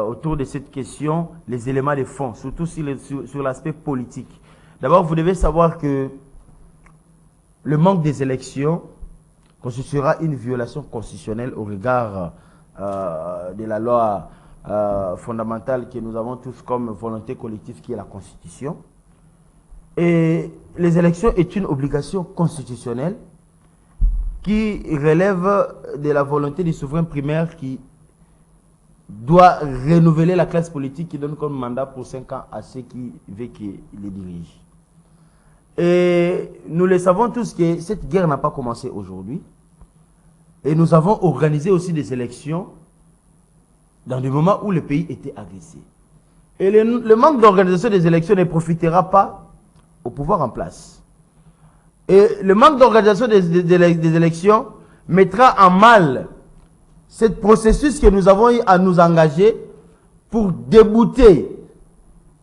autour de cette question les éléments de fond, surtout sur l'aspect politique. D'abord, vous devez savoir que le manque des élections constituera une violation constitutionnelle au regard de la loi fondamentale que nous avons tous comme volonté collective qui est la Constitution. Et les élections est une obligation constitutionnelle qui relève de la volonté du souverain primaire qui doit renouveler la classe politique qui donne comme mandat pour 5 ans à ceux qui veulent qu'il les dirige. Et nous le savons tous que cette guerre n'a pas commencé aujourd'hui. Et nous avons organisé aussi des élections dans des moments où le pays était agressé. Et le manque d'organisation des élections ne profitera pas au pouvoir en place. Et le manque d'organisation des élections mettra en mal ce processus que nous avons eu à nous engager pour débouter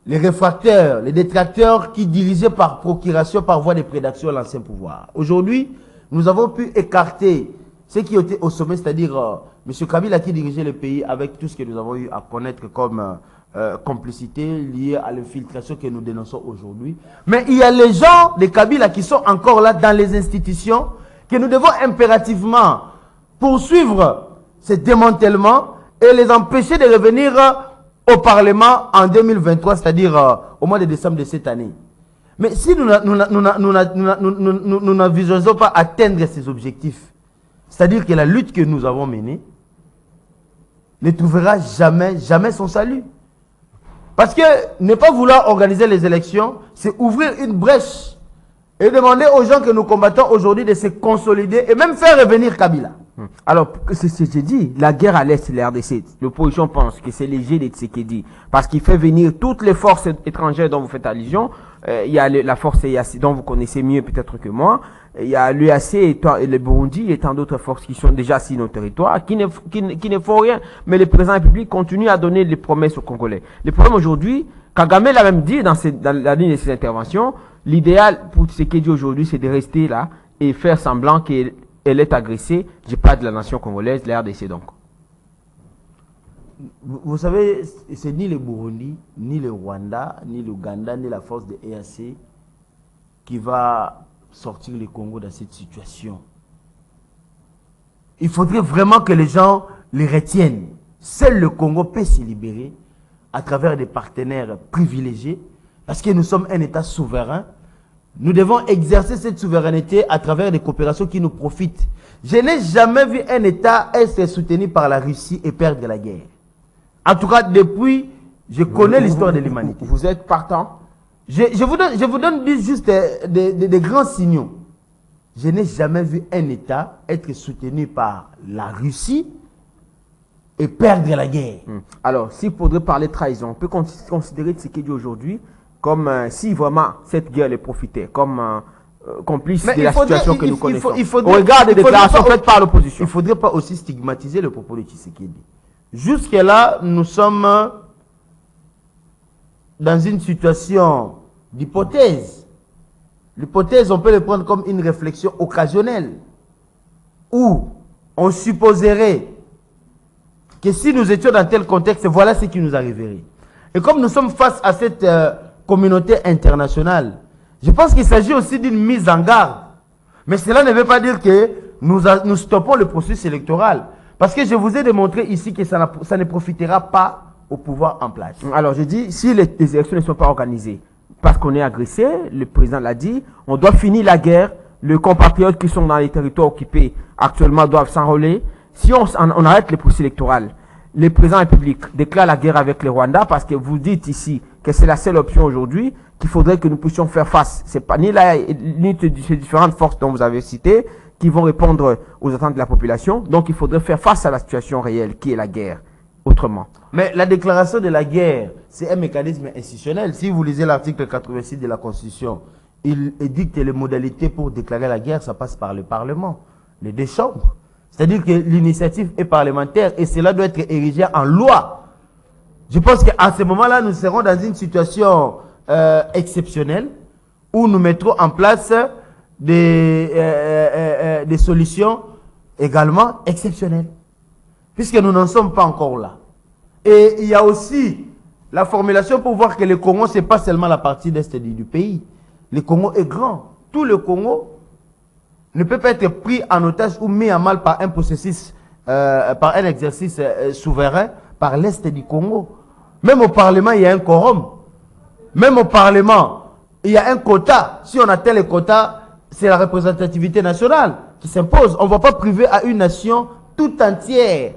les réfractaires, les détracteurs qui dirigeaient par procuration, par voie de prédation l'ancien pouvoir. Aujourd'hui, nous avons pu écarter ceux qui étaient au sommet, c'est-à-dire M. Kabila qui dirigeait le pays avec tout ce que nous avons eu à connaître comme complicité liée à l'infiltration que nous dénonçons aujourd'hui. Mais il y a les gens de Kabila qui sont encore là dans les institutions que nous devons impérativement poursuivre ce démantèlement et les empêcher de revenir au Parlement en 2023, c'est-à-dire au mois de décembre de cette année. Mais si nous n'envisageons pas atteindre ces objectifs, c'est-à-dire que la lutte que nous avons menée ne trouvera jamais son salut. Parce que ne pas vouloir organiser les élections, c'est ouvrir une brèche et demander aux gens que nous combattons aujourd'hui de se consolider et même faire revenir Kabila. Alors, c'est ce que j'ai dit, la guerre à l'Est de la RDC, l'opposition pense que c'est léger de Tshisekedi, parce qu'il fait venir toutes les forces étrangères dont vous faites allusion. Il y a la force EAC dont vous connaissez mieux peut-être que moi. Il y a l'UAC et le Burundi et tant d'autres forces qui sont déjà sur nos territoires, qui ne font rien. Mais le président de la République continue à donner des promesses aux Congolais. Le problème aujourd'hui, Kagame l'a même dit dans la ligne de ses interventions, l'idéal pour Tshisekedi aujourd'hui, c'est de rester là et faire semblant qu'elle est agressée. Je parle de la nation congolaise, la RDC donc. Vous savez, c'est ni le Burundi, ni le Rwanda, ni l'Ouganda, ni la force de EAC qui va sortir le Congo dans cette situation. Il faudrait vraiment que les gens les retiennent. Seul le Congo peut se libérer à travers des partenaires privilégiés parce que nous sommes un État souverain. Nous devons exercer cette souveraineté à travers des coopérations qui nous profitent. Je n'ai jamais vu un État être soutenu par la Russie et perdre la guerre. En tout cas, depuis, je connais l'histoire de l'humanité. Vous êtes partant? Je vous donne juste des grands signaux. Je n'ai jamais vu un État être soutenu par la Russie et perdre la guerre. Alors, s'il faudrait parler de trahison, on peut considérer Tshisekedi aujourd'hui comme si vraiment cette guerre les profitait, comme complice de la situation que nous connaissons. Au regard des déclarations faites par l'opposition. Il ne faudrait pas aussi stigmatiser le propos de Tshisekedi. Jusque-là, nous sommes dans une situation d'hypothèse. L'hypothèse, on peut le prendre comme une réflexion occasionnelle, où on supposerait que si nous étions dans tel contexte, voilà ce qui nous arriverait. Et comme nous sommes face à cette communauté internationale, je pense qu'il s'agit aussi d'une mise en garde. Mais cela ne veut pas dire que nous stoppons le processus électoral. Parce que je vous ai démontré ici que ça ne profitera pas au pouvoir en place. Alors je dis, si les élections ne sont pas organisées, parce qu'on est agressé, le président l'a dit, on doit finir la guerre. Les compatriotes qui sont dans les territoires occupés actuellement doivent s'enrôler. Si on arrête le processus électoral, le président de la République déclare la guerre avec le Rwanda, parce que vous dites ici que c'est la seule option aujourd'hui, qu'il faudrait que nous puissions faire face. C'est pas ni ces différentes forces dont vous avez citées qui vont répondre aux attentes de la population. Donc il faudrait faire face à la situation réelle qui est la guerre. Autrement. Mais la déclaration de la guerre, c'est un mécanisme institutionnel. Si vous lisez l'article 86 de la Constitution, il édicte les modalités pour déclarer la guerre, ça passe par le Parlement, les deux chambres. C'est-à-dire que l'initiative est parlementaire et cela doit être érigé en loi. Je pense qu'à ce moment-là, nous serons dans une situation exceptionnelle où nous mettrons en place des solutions également exceptionnelles. Puisque nous n'en sommes pas encore là. Et il y a aussi la formulation pour voir que le Congo, ce n'est pas seulement la partie d'est du pays. Le Congo est grand. Tout le Congo ne peut pas être pris en otage ou mis à mal par un processus, par un exercice souverain par l'est du Congo. Même au Parlement, il y a un quorum. Même au Parlement, il y a un quota. Si on atteint les quotas, c'est la représentativité nationale qui s'impose. On ne va pas priver à une nation tout entière.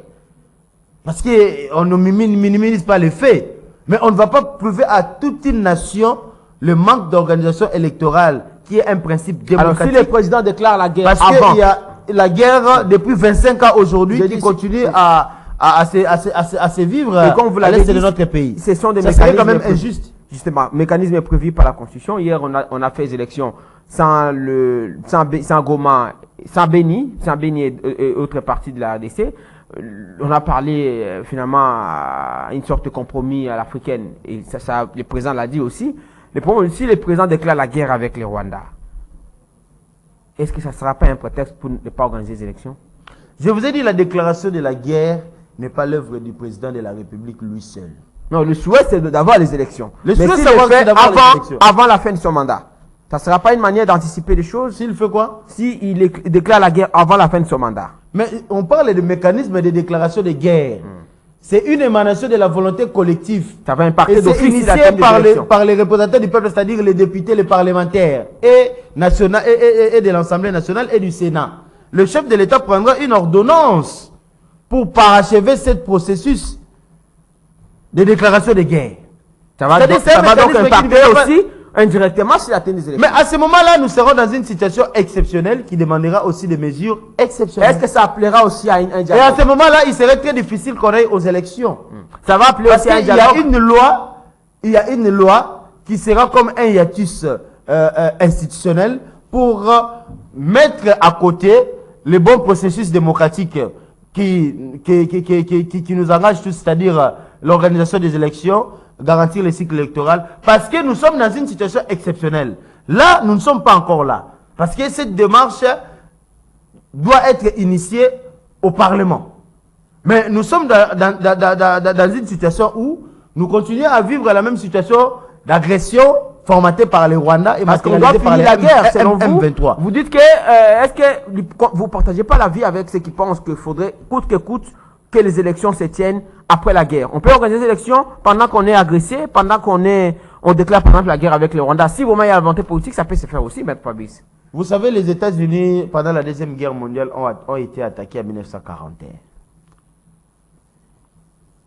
Parce qu'on ne minimise pas les faits. Mais on ne va pas prouver à toute une nation le manque d'organisation électorale qui est un principe démocratique. Alors si le président déclare la guerre parce qu'il y a la guerre depuis 25 ans aujourd'hui qui continue à se vivre à l'est de notre pays. Ce sont des mécanismes quand même injustes. Justement, mécanisme prévu par la Constitution. Hier, on a fait les élections sans Goma, sans Béni et autres parties de la RDC. On a parlé finalement à une sorte de compromis à l'africaine. Et ça, le président l'a dit aussi. Le problème, si le président déclare la guerre avec le Rwanda, est-ce que ça ne sera pas un prétexte pour ne pas organiser les élections? Je vous ai dit, la déclaration de la guerre n'est pas l'œuvre du président de la République lui seul. Non, le souhait, c'est d'avoir les élections. Le souhait, c'est d'avoir les élections. Avant la fin de son mandat. Ça ne sera pas une manière d'anticiper les choses? S'il fait quoi? S'il déclare la guerre avant la fin de son mandat. Mais on parle de mécanisme de déclaration de guerre. C'est une émanation de la volonté collective. Ça va impacter et c'est initié par les représentants du peuple, c'est-à-dire les députés, les parlementaires et de l'Assemblée nationale et du Sénat. Le chef de l'État prendra une ordonnance pour parachever ce processus de déclaration de guerre. Ça va donc impacter aussi indirectement sur la tenue des élections. Mais à ce moment-là, nous serons dans une situation exceptionnelle qui demandera aussi des mesures exceptionnelles. Est-ce que ça appellera aussi à un dialogue? Et à ce moment-là, il serait très difficile qu'on aille aux élections. Ça va appeler aussi à un dialogue. Il y a une loi qui sera comme un hiatus institutionnel pour mettre à côté les bons processus démocratiques qui nous engagent tous, c'est-à-dire l'organisation des élections, garantir le cycle électoral, parce que nous sommes dans une situation exceptionnelle. Là, nous ne sommes pas encore là. Parce que cette démarche doit être initiée au Parlement. Mais nous sommes dans une situation où nous continuons à vivre la même situation d'agression formatée par les Rwandais et parce qu'on doit finir la guerre, selon vous. M23. Vous dites que, est-ce que vous ne partagez pas l'avis avec ceux qui pensent qu'il faudrait, coûte que coûte, que les élections se tiennent après la guerre? On peut organiser des élections pendant qu'on est agressé, pendant on déclare par exemple la guerre avec le Rwanda. Si vraiment il y a la volonté politique, ça peut se faire aussi, Maître Fabrice. Vous savez, les États-Unis, pendant la Deuxième Guerre mondiale, ont été attaqués en 1941.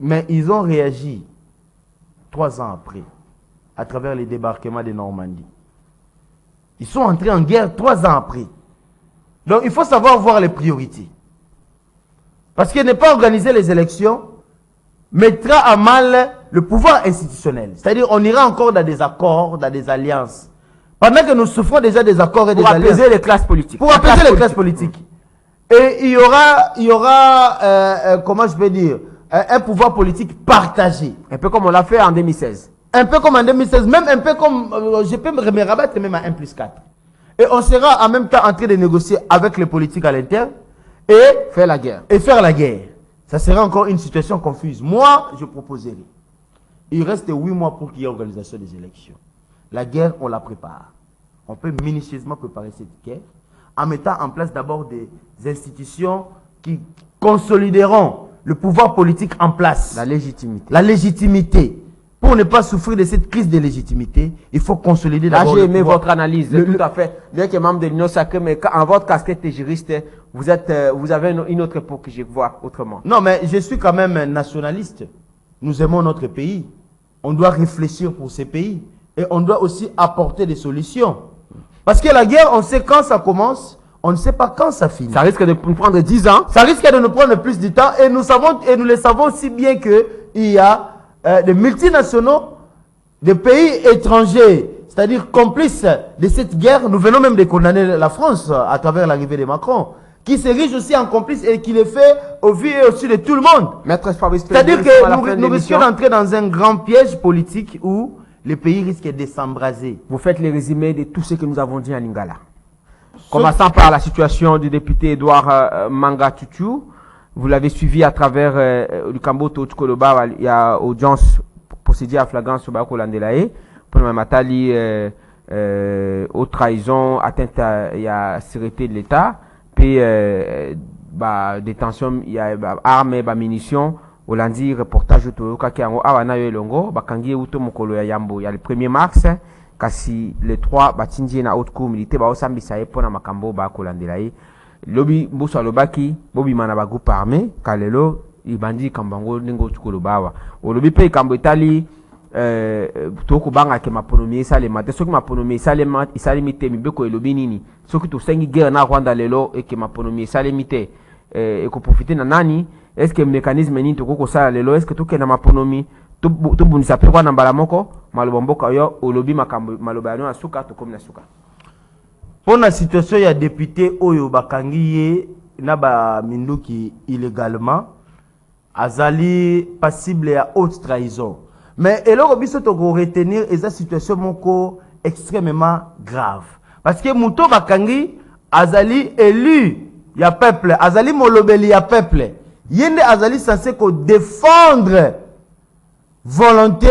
Mais ils ont réagi 3 ans après, à travers les débarquements de Normandie. Ils sont entrés en guerre 3 ans après. Donc il faut savoir voir les priorités. Parce que ne pas organiser les élections mettra à mal le pouvoir institutionnel. C'est-à-dire on ira encore dans des accords, dans des alliances. Pendant que nous souffrons déjà des accords et des alliances. Pour apaiser les classes politiques. Pour apaiser les classes politiques. Et il y aura comment je peux dire, un pouvoir politique partagé. Un peu comme on l'a fait en 2016. Un peu comme en 2016, même un peu comme, je peux me rabattre même à 1+4. Et on sera en même temps en train de négocier avec les politiques à l'interne et faire la guerre. Ça sera encore une situation confuse. Moi, je proposerai. Il reste 8 mois pour qu'il y ait organisation des élections. La guerre, on la prépare. On peut minutieusement préparer cette guerre en mettant en place d'abord des institutions qui consolideront le pouvoir politique en place. La légitimité. La légitimité. Pour ne pas souffrir de cette crise de légitimité, il faut consolider d'abord. J'ai aimé votre analyse, tout à fait. Bien que membre de l'Union sacrée, mais en votre casquette de juriste, vous avez une autre époque que je vois autrement. Non, mais je suis quand même nationaliste. Nous aimons notre pays. On doit réfléchir pour ces pays. Et on doit aussi apporter des solutions. Parce que la guerre, on sait quand ça commence, on ne sait pas quand ça finit. Ça risque de nous prendre 10 ans. Ça risque de nous prendre plus de temps. Et nous le savons si bien qu'il y a des multinationaux, des pays étrangers, c'est-à-dire complices de cette guerre. Nous venons même de condamner la France à travers l'arrivée de Macron, qui s'érige aussi en complice et qui le fait au vu et au su de tout le monde. C'est-à-dire que nous risquons d'entrer dans un grand piège politique où les pays risquent de s'embraser. Vous faites le résumé de tout ce que nous avons dit à Lingala. Commençant par la situation du député Edouard Manga Tutu. Vous l'avez suivi à travers le Camboto Tukoloba, il y a audience procédure à flagrance sur Bako Landelae. Pour le Matali, aux trahisons, atteinte à la sécurité de l'État. Puis, détention, il y a armes et munitions. Au lundi, reportage autour de Kakiango, Awana Yolongo, Bakangi Uto Mokolo Yambo. Il y a le 1er mars, kasi le 3, Batindji na haute cour militaire, Baosambi Sae, Pona Makambo, Bako Landelae. Lobi Moussa Lobaki, Bobi Manaba groupe armé, Kalelo, Ibandi Kambango, Ningo Tukolobawa. Au lobi pe Kambetali, Toko Banga ke maponomi salema, te soki maponomi salema, isalimite, mibeko elobi nini. Soki to sengi guerre na Rwanda lelo, et ke maponomi salimite, et ko profiter na nani, est-ce que le mécanisme nini to koko sala lelo, est-ce que to ke na maponomi, to bunisa pe kwa na mbalamoko, malobomboka yo, au lobi makambo, malobano na suka, to komi na suka. Pour la situation, il y a député Oyo Bakangiye Naba Minduki illégalement, Azali passible à haute trahison. Mais et là, on doit retenir et situation moko extrêmement grave. Parce que Mouto Bakangi Azali élu, il y a peuple, Azali Molobeli, il y a peuple. Yende Azali censé défendre volonté,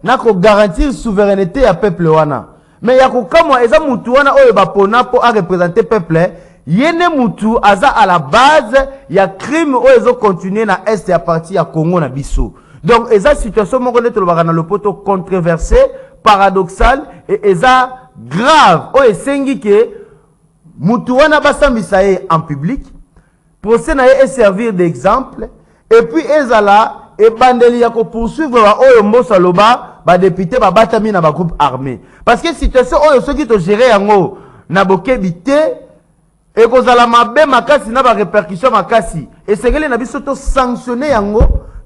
n'a qu'à garantir souveraineté à peuple wana. Mais il y a comme eza mutu wana oyo bapona pour représenter peuple, yene mutu aza à la base, il y a crime oyo continuer na est à partir à Congo na biso. Donc eza situation moko neto lobaka na lopoto controversé, paradoxal et eza grave oyo sengi ke mutu wana basambisa ye en public, procès na ye servir d'exemple et puis ezala et bandeli ya ko poursuivre oyo mbosa loba député babatami na ba groupe armé parce que situation oyo soki to gérer yango na bokebité et kozala mabe makasi na ba répercussion makasi et segeli na biso to sanctionner yango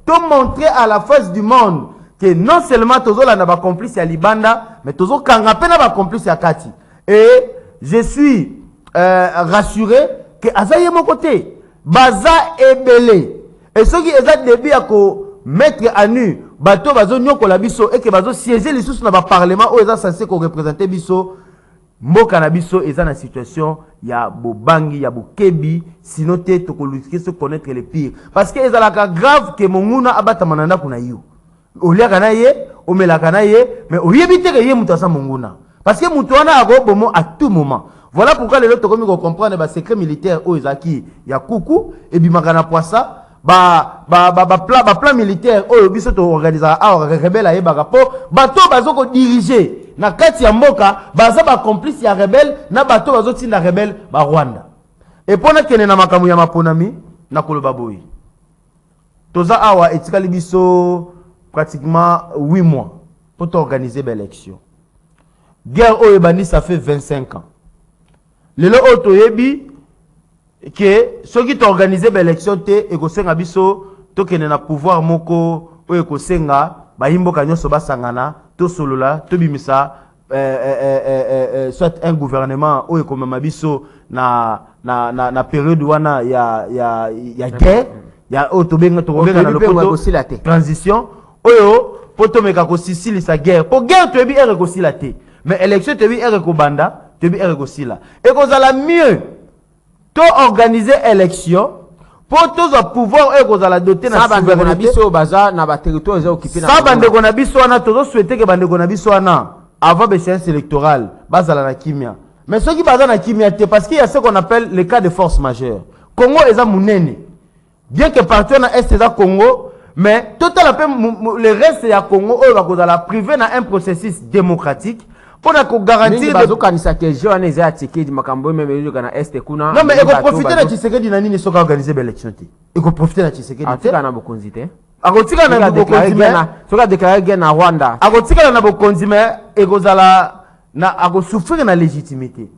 to montrer à la face du monde que non seulement tozola na ba complice ya libanda mais tozo kanga pe na ba complice ya kati et je suis rassuré que azaye mon côté baza ebele et ceux qui eza début à ko mettre à nu bato bazo nyoko la biso et que bazo siéger les sous na ba parlement ou eza censé ko représenter biso mboka na biso eza na situation ya bobangi ya bokebi sinon te to ko se connaître le pire parce que eza la grave que monguna abata mananda kuna yo oliaka na ye omelaka na ye mais oyebi te que ye mutu asa monguna parce que mutu wana ago bomo à tout moment. Voilà pourquoi les autres comme comprendre ba secret militaire o ezaki ya kuku et bimaka na poisa plan militaire o biso to organiser a rebelle a yebaka po bato bazoko diriger na kati ya mboka baza ba complice ya rebelle na bato bazo tinda rebelle ba Rwanda et pona kene na makamu ya maponami na koloba boy toza awa etikali biso pratiquement 8 mois pour organiser l'élection. Guerre o ebani ça fait 25 ans. Lelo oto yebi que ceux qui organisé l'élection te et ko senga biso to kene na pouvoir moko o ko senga ba yimboka nyoso basangana to solola to bimisa soit un gouvernement o ko mama biso na période wana ya guerre ya oto benga to benga na lopoto transition oyo poto meka ko sisili sa guerre pour guerre to yebi ere ko silate mais élection te yebi ere ko banda et qu'on a la mieux to organiser élection pour tous pouvoir et qu'on a la doter na souveraineté na ba territoire eza occupé na ça bande qu'on a biso na to souhaiter que bande qu'on a biso na avant les séances électorales bazala na kimia mais ceux qui bazala na kimia te parce qu'il y a ce qu'on appelle les cas de force majeure Congo eza munene bien que partout na est eza Congo mais total le reste ya Congo o ba ko la privé na un processus démocratique pour garantir bazo kanisa que jeune eza atiki di makambo même na est kuna non mais il faut profiter na Tshisekedi na nini soka organiser l'élection ti il faut profiter na Tshisekedi atika na bokonzi te akotika na bokonzi mais soka déclarer guerre na Rwanda akotika na bokonzi mais ekozala na akosouffrir na légitimité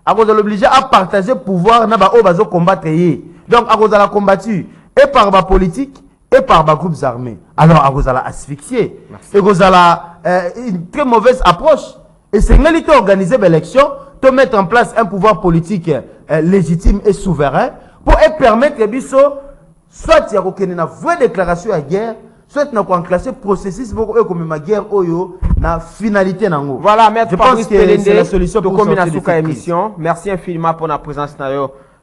akozala obligé à partager pouvoir na ba o bazo combattre ye donc akozala combattu et par ba politique et par ba groupes armés alors akozala asphyxié ekozala une très mauvaise approche. Et c'est l'élite organiser l'élection, de mettre en place un pouvoir politique légitime et souverain pour permettre biso soit il y a une vraie déclaration à guerre, soit il y a un classé processus pour comme ma guerre oyo na finalité nango. Voilà, maître Fabrice Pelende, c'est la solution pour sortir de cette émission. Merci infiniment pour la présence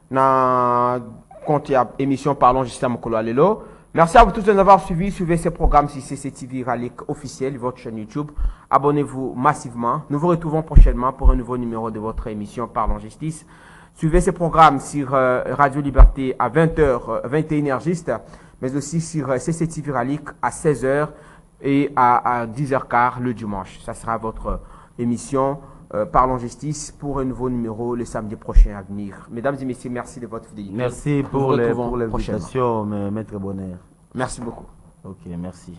na compte émission Parlons Justin Mokolo Alelo. Merci à vous tous de nous avoir suivis. Suivez ces programmes sur CCTV Ralik officiel, votre chaîne YouTube. Abonnez-vous massivement. Nous vous retrouvons prochainement pour un nouveau numéro de votre émission Parlons Justice. Suivez ces programmes sur Radio Liberté à 20h, 21h juste, mais aussi sur CCTV Ralik à 16h et à 10h15 le dimanche. Ça sera votre émission Parlons Justice pour un nouveau numéro le samedi prochain à venir. Mesdames et messieurs, merci de votre fidélité. Merci pour l'invitation, Maître Bonheur. Merci beaucoup. Ok, merci.